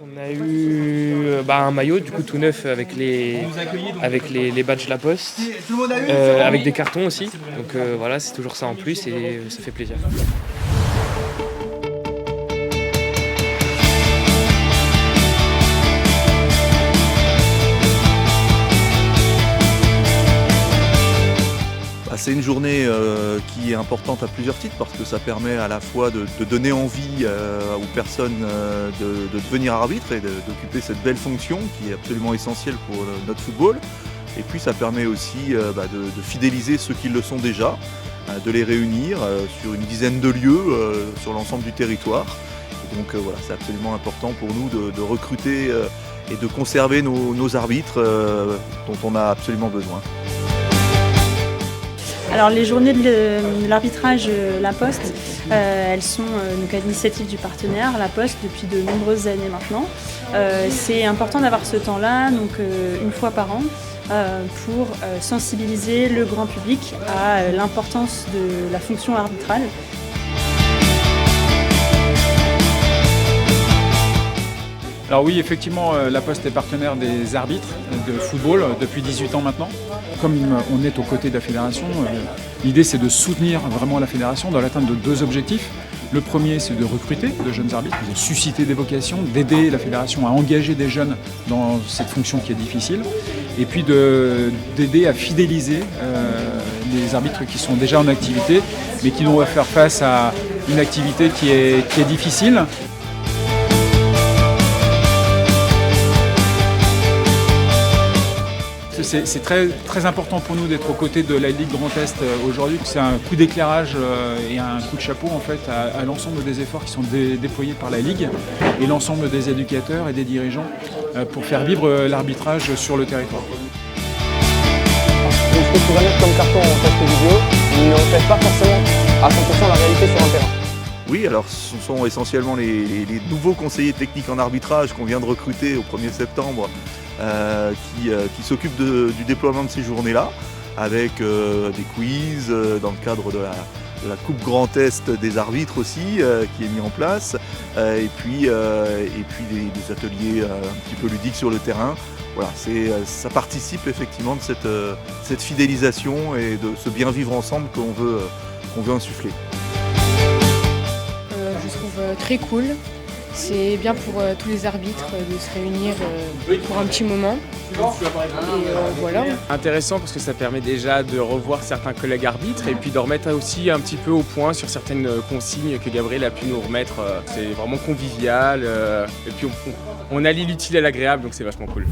On a eu un maillot du coup tout neuf avec les badges La Poste, avec des cartons aussi. Donc voilà, c'est toujours ça en plus et ça fait plaisir. C'est une journée qui est importante à plusieurs titres parce que ça permet à la fois de donner envie aux personnes de devenir arbitre et d'occuper cette belle fonction qui est absolument essentielle pour notre football. Et puis ça permet aussi de fidéliser ceux qui le sont déjà, de les réunir sur une dizaine de lieux sur l'ensemble du territoire. Et donc voilà, c'est absolument important pour nous de recruter et de conserver nos arbitres dont on a absolument besoin. Alors les journées de l'arbitrage La Poste, elles sont donc à l'initiative du partenaire La Poste depuis de nombreuses années maintenant. C'est important d'avoir ce temps-là, donc une fois par an, pour sensibiliser le grand public à l'importance de la fonction arbitrale. Alors oui, effectivement, La Poste est partenaire des arbitres de football depuis 18 ans maintenant. Comme on est aux côtés de la fédération, l'idée c'est de soutenir vraiment la fédération dans l'atteinte de deux objectifs. Le premier, c'est de recruter de jeunes arbitres, de susciter des vocations, d'aider la fédération à engager des jeunes dans cette fonction qui est difficile, et puis d'aider à fidéliser les arbitres qui sont déjà en activité, mais qui doivent faire face à une activité qui est difficile. C'est très, très important pour nous d'être aux côtés de la Ligue Grand Est aujourd'hui. C'est un coup d'éclairage et un coup de chapeau en fait, à l'ensemble des efforts qui sont déployés par la Ligue et l'ensemble des éducateurs et des dirigeants pour faire vivre l'arbitrage sur le territoire. Ce que tu vas mettre comme carton en test vidéo ne reflète pas forcément à 100% la réalité sur un terrain. Oui, alors ce sont essentiellement les nouveaux conseillers techniques en arbitrage qu'on vient de recruter au 1er septembre qui s'occupent du déploiement de ces journées-là avec des quiz dans le cadre de la Coupe Grand Est des arbitres aussi qui est mis en place et puis des ateliers un petit peu ludiques sur le terrain. Voilà, ça participe effectivement de cette fidélisation et de ce bien vivre ensemble qu'on veut insuffler. Je trouve très cool. C'est bien pour tous les arbitres de se réunir pour un petit moment. Et voilà. Intéressant parce que ça permet déjà de revoir certains collègues arbitres et puis de remettre aussi un petit peu au point sur certaines consignes que Gabriel a pu nous remettre. C'est vraiment convivial et puis on allie l'utile à l'agréable, donc c'est vachement cool.